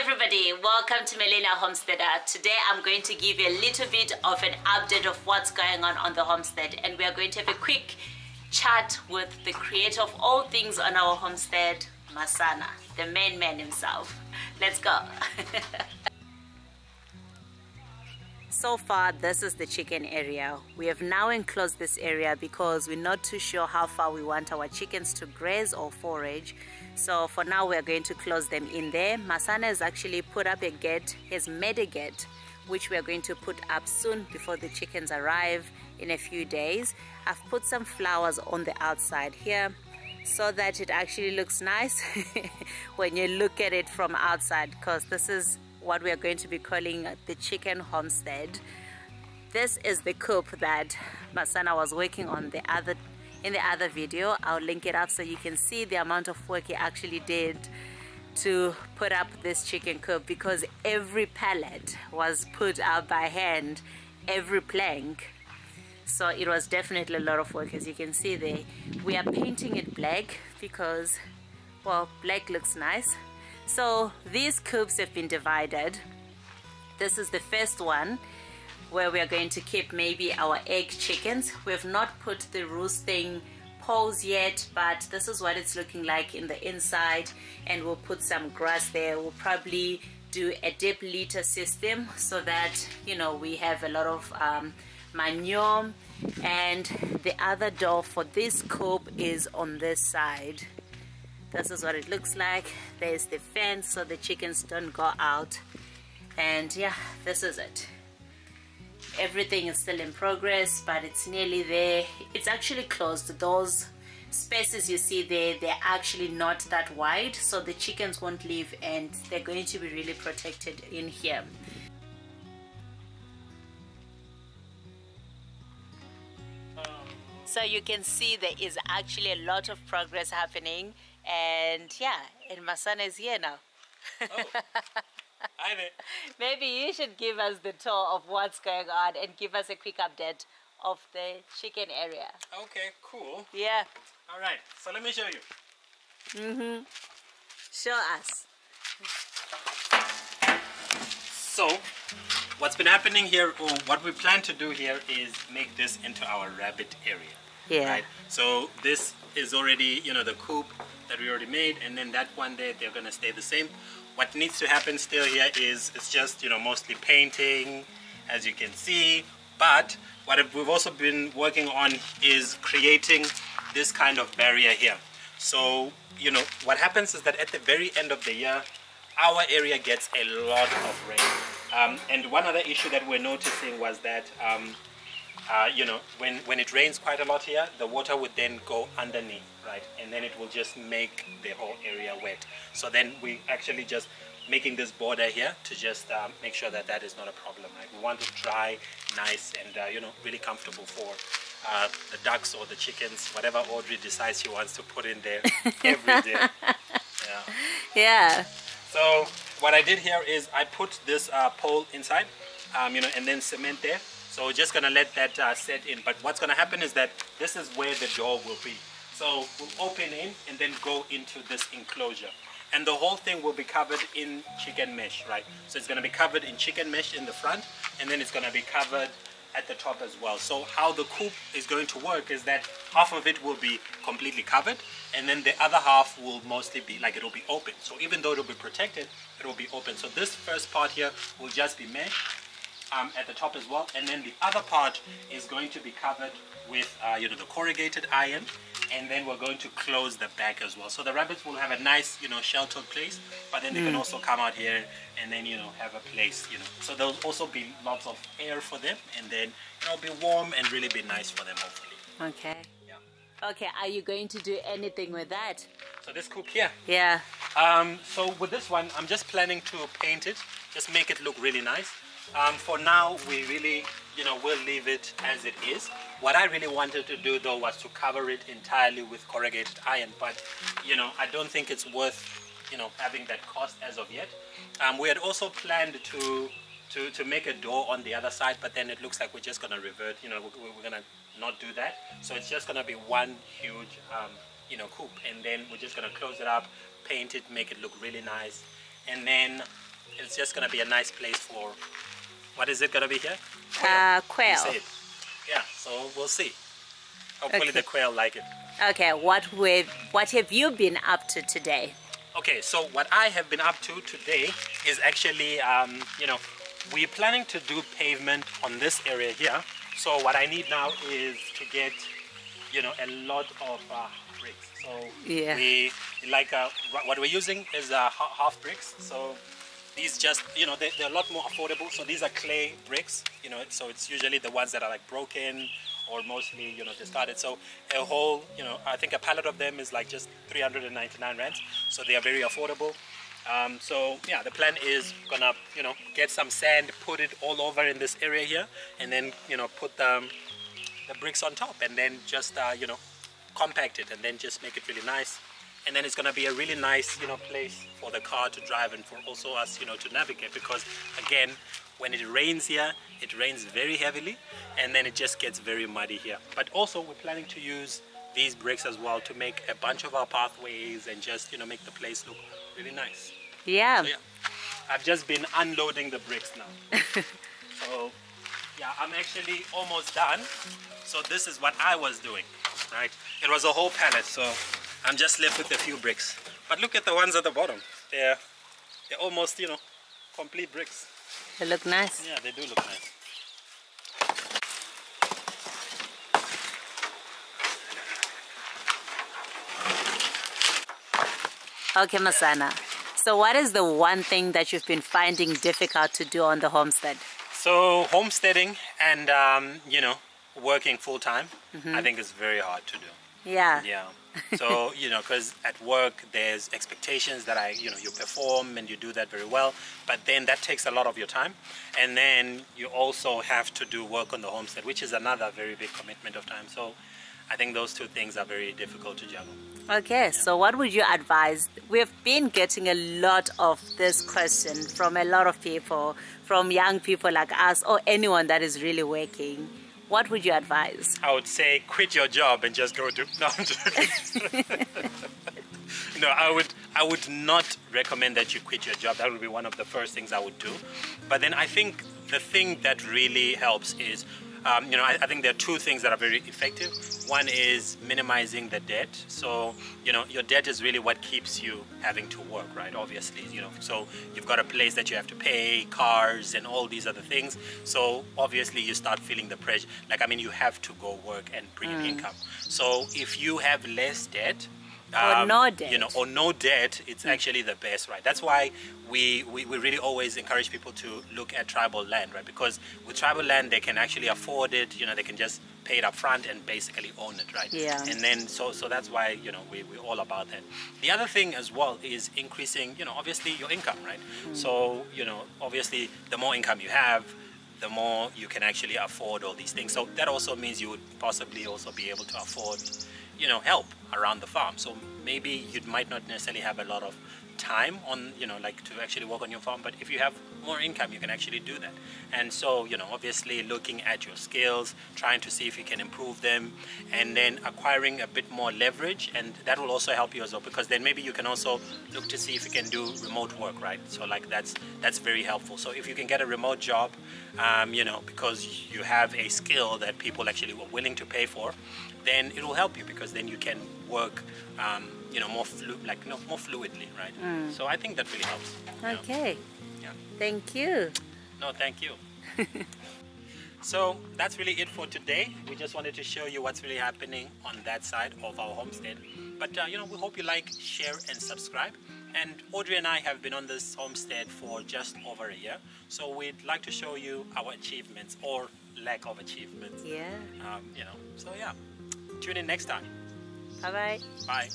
everybody, welcome to Millennial Homesteader. Today I'm going to give you a little bit of an update of what's going on the homestead, and we are going to have a quick chat with the creator of all things on our homestead, Masana, the main man himself. Let's go. So far, this is the chicken area. We have now enclosed this area because we're not too sure how far we want our chickens to graze or forage. So for now, we're going to close them in there. Masana has actually put up a gate. He's made a gate, which we're going to put up soon before the chickens arrive in a few days. I've put some flowers on the outside here so that it actually looks nice when you look at it from outside, because this is what we are going to be calling the chicken homestead. This is the coop that Masana was working on in the other video. I'll link it up so you can see the amount of work he actually did to put up this chicken coop, because every pallet was put up by hand, every plank. So it was definitely a lot of work. As you can see there, we are painting it black because, well, black looks nice. So these coops have been divided. This is the first one where we are going to keep maybe our egg chickens. We have not put the roosting poles yet, but this is what it's looking like in the inside, and we'll put some grass there. We'll probably do a dip litter system so that, you know, we have a lot of manure. And the other door for this coop is on this side. This is what it looks like. There's the fence so the chickens don't go out. And yeah, this is it. Everything is still in progress, but it's nearly there. It's actually closed. Those spaces you see there, they're actually not that wide, so the chickens won't leave and they're going to be really protected in here. So you can see there is actually a lot of progress happening. And yeah, and Masana is here now. Oh, hi there. Maybe you should give us the tour of what's going on and give us a quick update of the chicken area. Okay, cool. Yeah. All right, so let me show you. Show us. So, what's been happening here, or what we plan to do here, is make this into our rabbit area. Yeah. Right? So this is already, you know, the coop that we already made, and then that one there, they're gonna stay the same. What needs to happen still here is, it's just, you know, mostly painting, as you can see. But what we've also been working on is creating this kind of barrier here. So, you know, what happens is that at the very end of the year, our area gets a lot of rain. And one other issue that we're noticing was that you know, when it rains quite a lot here, the water would then go underneath, right? And then it will just make the whole area wet. So then we actually just making this border here to just make sure that that is not a problem, right? We want it dry, nice, and you know, really comfortable for the ducks or the chickens, whatever Audrey decides she wants to put in there every day. Yeah. Yeah. So what I did here is I put this pole inside, you know, and then cement there. So we're just gonna let that set in. But what's gonna happen is that this is where the door will be. So we'll open in and then go into this enclosure. And the whole thing will be covered in chicken mesh, right? So it's gonna be covered in chicken mesh in the front, and then it's gonna be covered at the top as well. So how the coop is going to work is that half of it will be completely covered, and then the other half will mostly be like, it'll be open. So even though it'll be protected, it will be open. So this first part here will just be mesh at the top as well, and then the other part is going to be covered with you know, the corrugated iron, and then we're going to close the back as well. So the rabbits will have a nice, you know, sheltered place, but then they can also come out here and then, you know, have a place, you know. So there'll also be lots of air for them, and then, you know, be warm and really be nice for them, hopefully. Okay. Yeah. Okay, are you going to do anything with that? So this coop here. Yeah. So with this one, I'm just planning to paint it, just make it look really nice. For now, we really, you know, we'll leave it as it is. What I really wanted to do though was to cover it entirely with corrugated iron, but you know, I don't think it's worth, you know, having that cost as of yet. We had also planned to make a door on the other side, but then it looks like we're just gonna revert, you know, we're gonna not do that. So it's just gonna be one huge you know, coop, and then we're just gonna close it up, paint it, make it look really nice. And then it's just gonna be a nice place for, what is it gonna be here? Quail. You said. Yeah, so we'll see. Hopefully the quail like it. Okay, what have you been up to today? Okay, so what I have been up to today is actually, you know, we're planning to do pavement on this area here. So what I need now is to get, you know, a lot of bricks. So yeah, what we're using is half bricks. So these just, you know, they're a lot more affordable. So these are clay bricks, you know, so it's usually the ones that are like broken or mostly, you know, discarded. So a whole, you know, I think a pallet of them is like just 399 rands. So they are very affordable. So yeah, the plan is gonna, you know, get some sand, put it all over in this area here, and then, you know, put the bricks on top, and then just, you know, compact it, and then just make it really nice. And then it's gonna be a really nice, you know, place for the car to drive and for also us, you know, to navigate, because again, when it rains here, it rains very heavily, and then it just gets very muddy here. But also we're planning to use these bricks as well to make a bunch of our pathways and just, you know, make the place look really nice. Yeah. So, yeah, I've just been unloading the bricks now. So yeah, I'm actually almost done. So this is what I was doing, right? It was a whole pallet, so I'm just left with a few bricks. But look at the ones at the bottom. They're almost, you know, complete bricks. They look nice. Yeah, they do look nice. Okay, Masana. So what is the one thing that you've been finding difficult to do on the homestead? So homesteading and, you know, working full-time, I think is very hard to do. Yeah. Yeah. So, you know, because at work there's expectations that you know, you perform and you do that very well, but then that takes a lot of your time. And then you also have to do work on the homestead, which is another very big commitment of time. So I think those two things are very difficult to juggle. Okay, so what would you advise? We've been getting a lot of this question from a lot of people, from young people like us or anyone that is really working. What would you advise? I would say quit your job and just go do. No, I'm joking. No, I would not recommend that you quit your job. That would be one of the first things I would do. But then I think the thing that really helps is, you know, I think there are two things that are very effective. One is minimizing the debt. So, you know, your debt is really what keeps you having to work, right? Obviously, you know, so you've got a place that you have to pay, cars and all these other things. So obviously you start feeling the pressure. Like, I mean, you have to go work and bring in income. So if you have less debt, or no debt. You know, or no debt, it's actually the best, right? That's why we really always encourage people to look at tribal land, right? Because with tribal land, they can actually afford it, you know, they can just pay it up front and basically own it, right? Yeah. And then, so that's why, you know, we're all about that. The other thing as well is increasing, you know, obviously your income, right? So, you know, obviously the more income you have, the more you can actually afford all these things. So that also means you would possibly also be able to afford, you know, help around the farm. So maybe you might not necessarily have a lot of time on, you know, like to actually work on your farm, but if you have more income, you can actually do that. And so, you know, obviously looking at your skills, trying to see if you can improve them, and then acquiring a bit more leverage, and that will also help you as well, because then maybe you can also look to see if you can do remote work, right? So like that's very helpful. So if you can get a remote job, you know, because you have a skill that people actually were willing to pay for, then it will help you, because then you can work you know, more fluidly, right? So I think that really helps. Okay. Yeah. Thank you. No, thank you. So that's really it for today. We just wanted to show you what's really happening on that side of our homestead. But you know, we hope you like, share and subscribe. And Audrey and I have been on this homestead for just over a year. So we'd like to show you our achievements or lack of achievements. Yeah. You know, so yeah, tune in next time. Bye-bye. Bye.